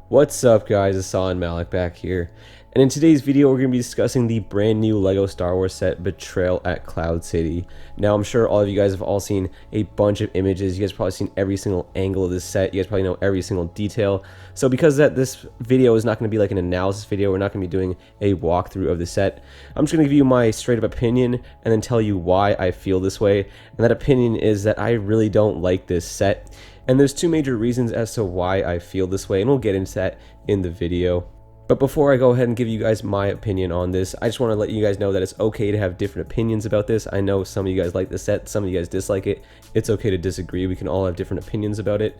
What's up guys, Hassan Malik back here, and in today's video we're going to be discussing the brand new LEGO Star Wars set Betrayal at Cloud City. Now I'm sure all of you guys have all seen a bunch of images, you guys have probably seen every single angle of this set, you guys probably know every single detail. So because that this video is not going to be like an analysis video, we're not going to be doing a walkthrough of the set, I'm just going to give you my straight up opinion and then tell you why I feel this way. And that opinion is that I really don't like this set. And there's two major reasons as to why I feel this way, and we'll get into that in the video. But before I go ahead and give you guys my opinion on this, I just want to let you guys know that it's okay to have different opinions about this. I know some of you guys like the set, some of you guys dislike it. It's okay to disagree. We can all have different opinions about it.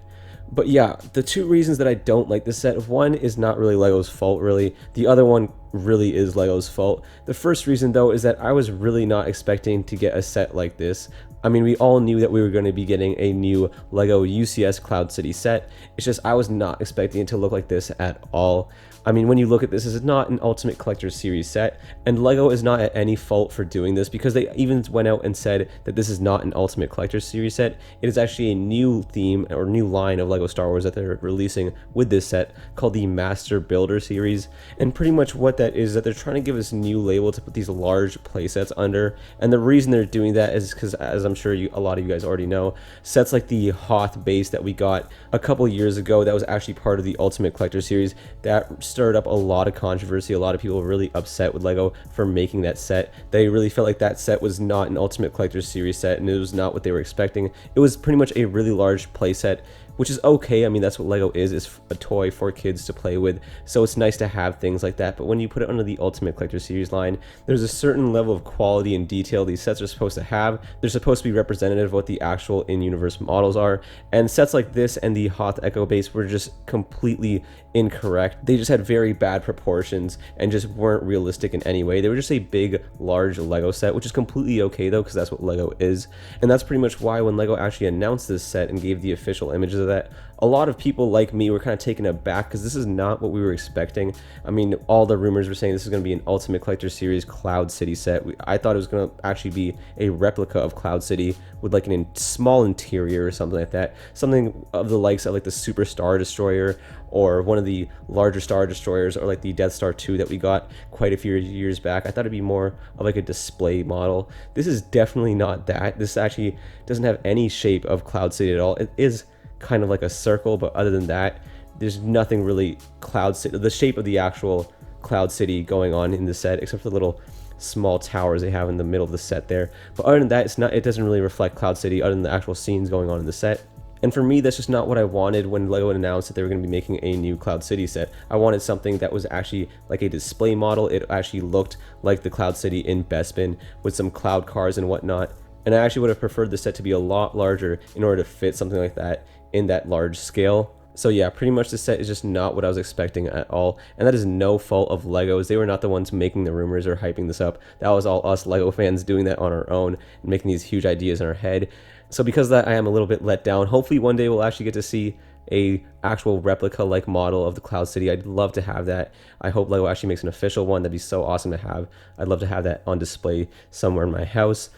But yeah, the two reasons that I don't like this set, one is not really LEGO's fault really. The other one really is LEGO's fault. The first reason though is that I was really not expecting to get a set like this. I mean, we all knew that we were going to be getting a new LEGO UCS Cloud City set. It's just I was not expecting it to look like this at all. I mean, when you look at this is not an Ultimate Collector Series set, and LEGO is not at any fault for doing this because they even went out and said that this is not an Ultimate Collector Series set. It is actually a new theme or new line of LEGO Star Wars that they're releasing with this set called the Master Builder Series. And pretty much what that is that they're trying to give us a new label to put these large playsets under. And the reason they're doing that is because, as I'm sure a lot of you guys already know, sets like the Hoth base that we got a couple years ago that was actually part of the Ultimate Collector Series, that stirred up a lot of controversy. A lot of people were really upset with LEGO for making that set. They really felt like that set was not an Ultimate Collector Series set, and it was not what they were expecting. It was pretty much a really large playset, which is okay. I mean, that's what LEGO is a toy for kids to play with, so it's nice to have things like that. But when you put it under the Ultimate Collector Series line, there's a certain level of quality and detail these sets are supposed to have. They're supposed to be representative of what the actual in-universe models are, and sets like this and the Hoth Echo base were just completely incorrect. They just had very bad proportions and just weren't realistic in any way. They were just a big, large LEGO set, which is completely okay though, because that's what LEGO is. And that's pretty much why when LEGO actually announced this set and gave the official images of that, a lot of people like me were kind of taken aback because this is not what we were expecting. I mean, all the rumors were saying this is going to be an Ultimate Collector Series Cloud City set. I thought it was going to actually be a replica of Cloud City with like a small interior or something like that. Something of the likes of like the Super Star Destroyer or one of the larger Star Destroyers, or like the Death Star 2 that we got quite a few years back. I thought it'd be more of like a display model. This is definitely not that. This actually doesn't have any shape of Cloud City at all. It is kind of like a circle, but other than that, there's nothing really Cloud City, the shape of the actual Cloud City going on in the set, except for the little small towers they have in the middle of the set there. But other than that, it doesn't really reflect Cloud City other than the actual scenes going on in the set. And for me, that's just not what I wanted when LEGO announced that they were going to be making a new Cloud City set. I wanted something that was actually like a display model. It actually looked like the Cloud City in Bespin with some cloud cars and whatnot. And I actually would have preferred the set to be a lot larger in order to fit something like that in that large scale. So yeah, pretty much the set is just not what I was expecting at all, and that is no fault of LEGO's. They were not the ones making the rumors or hyping this up. That was all us LEGO fans doing that on our own and making these huge ideas in our head. So because of that, I am a little bit let down. Hopefully one day we'll actually get to see a actual replica like model of the Cloud City. I'd love to have that. I hope LEGO actually makes an official one. That'd be so awesome to have. I'd love to have that on display somewhere in my house.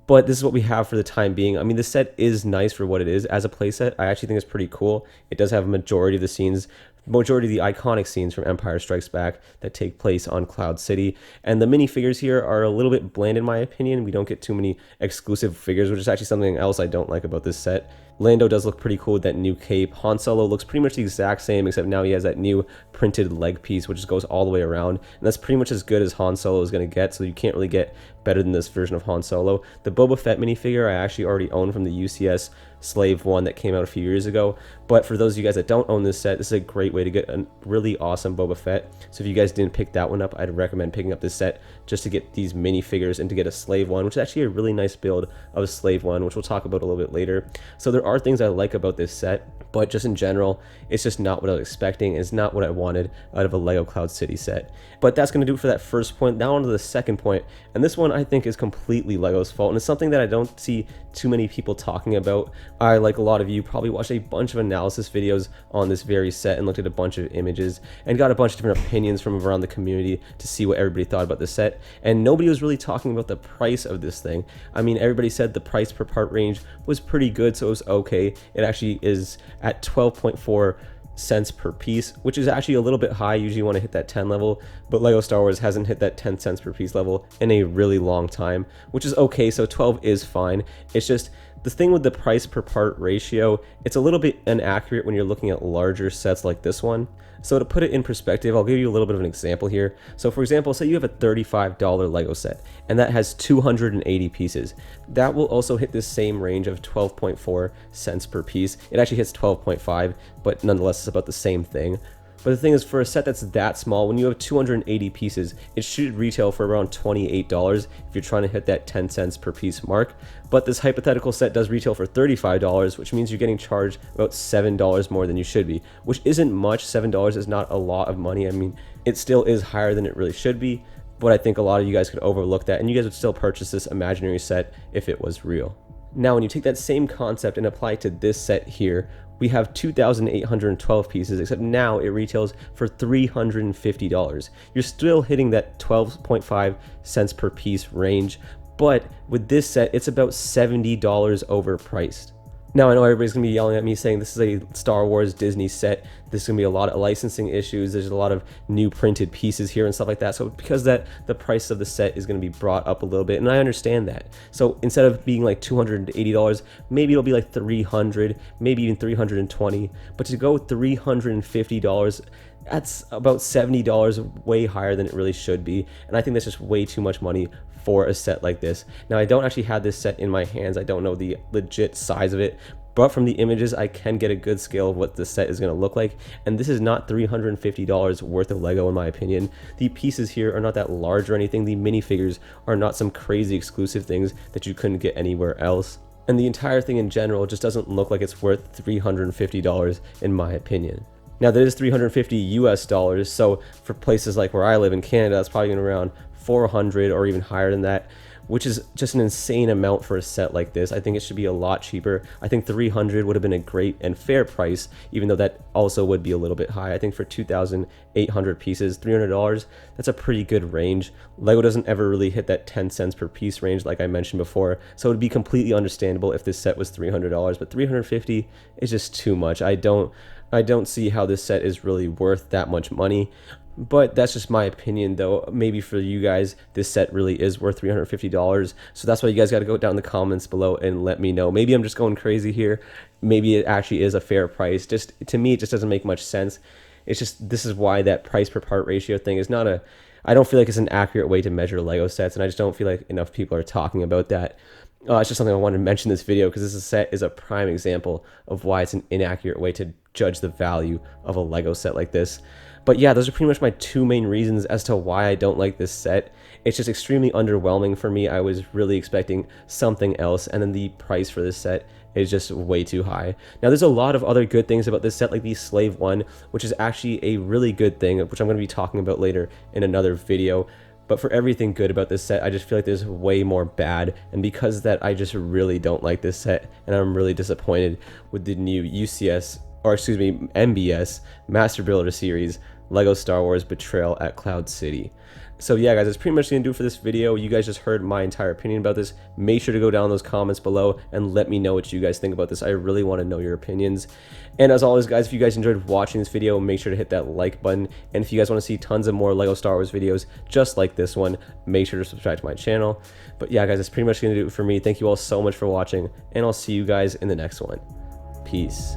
But this is what we have for the time being. I mean, the set is nice for what it is as a playset. I actually think it's pretty cool. It does have a majority of the scenes, majority of the iconic scenes from Empire Strikes Back that take place on Cloud City. And the minifigures here are a little bit bland in my opinion. We don't get too many exclusive figures, which is actually something else I don't like about this set. Lando does look pretty cool with that new cape. Han Solo looks pretty much the exact same, except now he has that new printed leg piece, which just goes all the way around. And that's pretty much as good as Han Solo is going to get, so you can't really get better than this version of Han Solo. The Boba Fett minifigure I actually already own from the UCS Slave 1 that came out a few years ago. But for those of you guys that don't own this set, this is a great way to get a really awesome Boba Fett. So if you guys didn't pick that one up, I'd recommend picking up this set just to get these minifigures and to get a Slave 1, which is actually a really nice build of a Slave 1, which we'll talk about a little bit later. So there are things I like about this set, but just in general, it's just not what I was expecting. It's not what I wanted out of a LEGO Cloud City set. But that's going to do it for that first point. Now on to the second point, and this one I think is completely LEGO's fault, and it's something that I don't see too many people talking about. I, like a lot of you, probably watched a bunch of analysis videos on this very set and looked at a bunch of images and got a bunch of different opinions from around the community to see what everybody thought about the set, and nobody was really talking about the price of this thing. I mean, everybody said the price per part range was pretty good, so it was okay. It actually is at 12.4 cents per piece, which is actually a little bit high. Usually you want to hit that 10 level, but Lego Star Wars hasn't hit that 10 cents per piece level in a really long time, which is okay. So 12 is fine. It's just the thing with the price per part ratio, it's a little bit inaccurate when you're looking at larger sets like this one. So to put it in perspective, I'll give you a little bit of an example here. So for example, say you have a $35 Lego set and that has 280 pieces. That will also hit this same range of 12.4 cents per piece. It actually hits 12.5, but nonetheless it's about the same thing. But the thing is, for a set that's that small, when you have 280 pieces, it should retail for around $28 if you're trying to hit that 10 cents per piece mark. But this hypothetical set does retail for $35, which means you're getting charged about $7 more than you should be, which isn't much. $7 is not a lot of money. I mean, it still is higher than it really should be, but I think a lot of you guys could overlook that, and you guys would still purchase this imaginary set if it was real. Now, when you take that same concept and apply it to this set here, we have 2,812 pieces, except now it retails for $350. You're still hitting that 12.5 cents per piece range, but with this set, it's about $70 overpriced. Now, I know everybody's gonna be yelling at me saying this is a Star Wars Disney set. There's gonna be a lot of licensing issues. There's a lot of new printed pieces here and stuff like that. So because that, the price of the set is gonna be brought up a little bit, and I understand that. So instead of being like $280, maybe it'll be like $300, maybe even $320. But to go $350, that's about $70 way higher than it really should be. And I think that's just way too much money for a set like this. Now, I don't actually have this set in my hands. I don't know the legit size of it, but from the images, I can get a good scale of what the set is gonna look like. And this is not $350 worth of Lego, in my opinion. The pieces here are not that large or anything. The minifigures are not some crazy exclusive things that you couldn't get anywhere else. And the entire thing in general just doesn't look like it's worth $350 in my opinion. Now, that is 350 US dollars, so for places like where I live in Canada, it's probably around 400 or even higher than that, which is just an insane amount for a set like this. I think it should be a lot cheaper. I think 300 would have been a great and fair price, even though that also would be a little bit high. I think for 2,800 pieces, $300, that's a pretty good range. Lego doesn't ever really hit that 10 cents per piece range like I mentioned before, so it would be completely understandable if this set was $300, but 350 is just too much. I don't see how this set is really worth that much money. But that's just my opinion, though. Maybe for you guys, this set really is worth $350. So that's why you guys got to go down in the comments below and let me know. Maybe I'm just going crazy here. Maybe it actually is a fair price. Just to me, it just doesn't make much sense. It's just, this is why that price per part ratio thing is not a, I don't feel like it's an accurate way to measure Lego sets, and I just don't feel like enough people are talking about that. It's just something I wanted to mention in this video because this set is a prime example of why it's an inaccurate way to judge the value of a Lego set like this. But yeah, those are pretty much my two main reasons as to why I don't like this set. It's just extremely underwhelming for me. I was really expecting something else, and then the price for this set is just way too high. Now, there's a lot of other good things about this set, like the Slave 1, which is actually a really good thing, which I'm going to be talking about later in another video. But for everything good about this set, I just feel like there's way more bad, and because of that, I just really don't like this set, and I'm really disappointed with the new MBS Master Builder Series Lego Star Wars Betrayal at Cloud City. So yeah, guys, that's pretty much gonna do for this video. You guys just heard my entire opinion about this. Make sure to go down in those comments below and let me know what you guys think about this. I really want to know your opinions. And as always, guys, if you guys enjoyed watching this video, make sure to hit that like button. And if you guys want to see tons of more Lego Star Wars videos just like this one, make sure to subscribe to my channel. But yeah, guys, that's pretty much gonna do it for me. Thank you all so much for watching, and I'll see you guys in the next one. Peace.